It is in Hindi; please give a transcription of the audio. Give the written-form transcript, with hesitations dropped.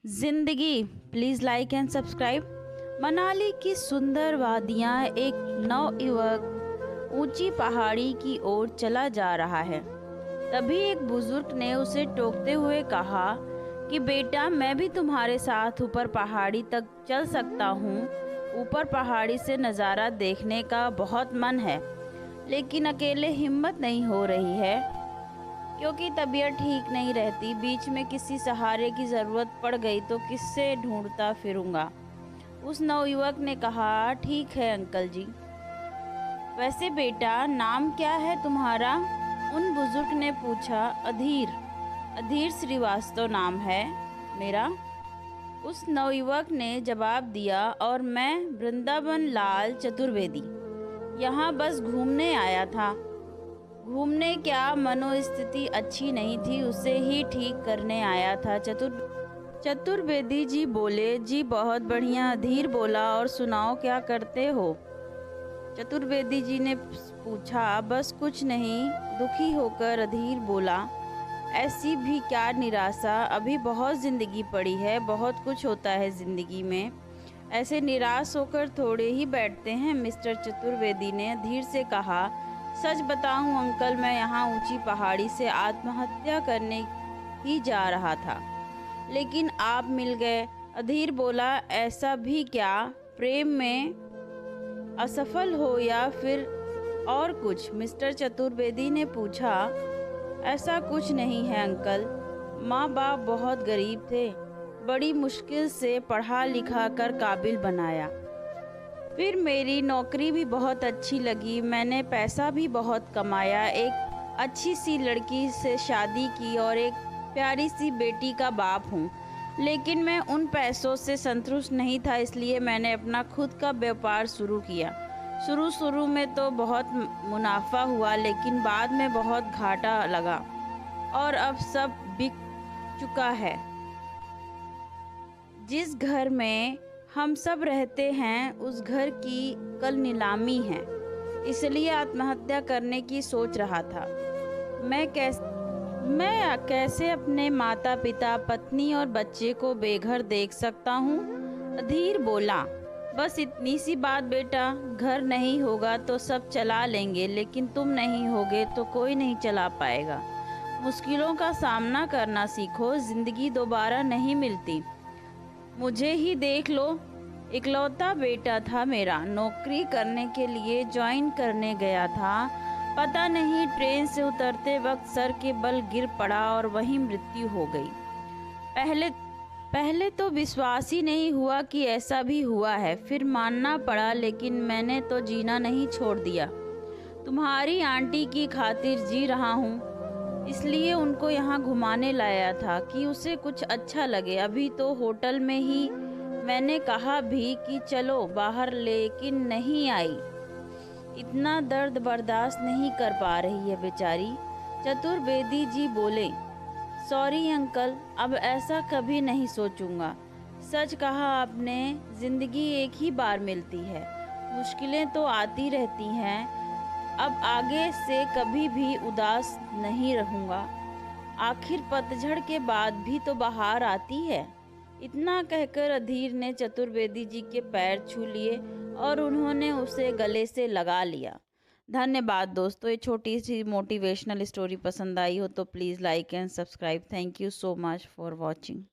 जिंदगी please like and subscribe. Manali की सुंदर वादियाँ, एक नवयुवक ऊंची पहाड़ी की ओर चला जा रहा है। तभी एक बुजुर्ग ने उसे टोकते हुए कहा कि बेटा, मैं भी तुम्हारे साथ ऊपर पहाड़ी तक चल सकता हूँ। ऊपर पहाड़ी से नज़ारा देखने का बहुत मन है, लेकिन अकेले हिम्मत नहीं हो रही है क्योंकि तबीयत ठीक नहीं रहती। बीच में किसी सहारे की ज़रूरत पड़ गई तो किससे ढूंढता फिरूंगा। उस नवयुवक ने कहा, ठीक है अंकल जी। वैसे बेटा, नाम क्या है तुम्हारा? उन बुजुर्ग ने पूछा। अधीर अधीर श्रीवास्तव नाम है मेरा, उस नवयुवक ने जवाब दिया। और मैं वृंदावन लाल चतुर्वेदी, यहाँ बस घूमने आया था। घूमने क्या, मनोस्थिति अच्छी नहीं थी, उसे ही ठीक करने आया था। चतुर्वेदी जी बोले। जी बहुत बढ़िया। अधीर बोला। और सुनाओ, क्या करते हो? चतुर्वेदी जी ने पूछा। बस कुछ नहीं, दुखी होकर अधीर बोला। ऐसी भी क्या निराशा, अभी बहुत ज़िंदगी पड़ी है, बहुत कुछ होता है ज़िंदगी में, ऐसे निराश होकर थोड़े ही बैठते हैं। मिस्टर चतुर्वेदी ने अधीर से कहा। सच बताऊं अंकल, मैं यहाँ ऊंची पहाड़ी से आत्महत्या करने ही जा रहा था, लेकिन आप मिल गए। अधीर बोला। ऐसा भी क्या, प्रेम में असफल हो या फिर और कुछ? मिस्टर चतुर्वेदी ने पूछा। ऐसा कुछ नहीं है अंकल, माँ बाप बहुत गरीब थे, बड़ी मुश्किल से पढ़ा लिखा कर काबिल बनाया। फिर मेरी नौकरी भी बहुत अच्छी लगी, मैंने पैसा भी बहुत कमाया, एक अच्छी सी लड़की से शादी की और एक प्यारी सी बेटी का बाप हूँ। लेकिन मैं उन पैसों से संतुष्ट नहीं था, इसलिए मैंने अपना खुद का व्यापार शुरू किया। शुरू में तो बहुत मुनाफा हुआ, लेकिन बाद में बहुत घाटा लगा और अब सब बिक चुका है। जिस घर में हम सब रहते हैं उस घर की कल नीलामी है, इसलिए आत्महत्या करने की सोच रहा था। मैं कैसे अपने माता पिता, पत्नी और बच्चे को बेघर देख सकता हूँ? अधीर बोला। बस इतनी सी बात बेटा, घर नहीं होगा तो सब चला लेंगे, लेकिन तुम नहीं होगे तो कोई नहीं चला पाएगा। मुश्किलों का सामना करना सीखो, जिंदगी दोबारा नहीं मिलती। मुझे ही देख लो, इकलौता बेटा था मेरा, नौकरी करने के लिए ज्वाइन करने गया था। पता नहीं ट्रेन से उतरते वक्त सर के बल गिर पड़ा और वहीं मृत्यु हो गई। पहले तो विश्वास ही नहीं हुआ कि ऐसा भी हुआ है, फिर मानना पड़ा, लेकिन मैंने तो जीना नहीं छोड़ दिया। तुम्हारी आंटी की खातिर जी रहा हूँ, इसलिए उनको यहाँ घुमाने लाया था कि उसे कुछ अच्छा लगे। अभी तो होटल में ही मैंने कहा भी कि चलो बाहर, लेकिन नहीं आई। इतना दर्द बर्दाश्त नहीं कर पा रही है बेचारी। चतुर्वेदी जी बोले। सॉरी अंकल, अब ऐसा कभी नहीं सोचूंगा। सच कहा आपने, जिंदगी एक ही बार मिलती है, मुश्किलें तो आती रहती हैं। अब आगे से कभी भी उदास नहीं रहूँगा। आखिर पतझड़ के बाद भी तो बहार आती है। इतना कहकर अधीर ने चतुर्वेदी जी के पैर छू लिए और उन्होंने उसे गले से लगा लिया। धन्यवाद दोस्तों। ये छोटी सी मोटिवेशनल स्टोरी पसंद आई हो तो please like and subscribe. Thank you so much for watching.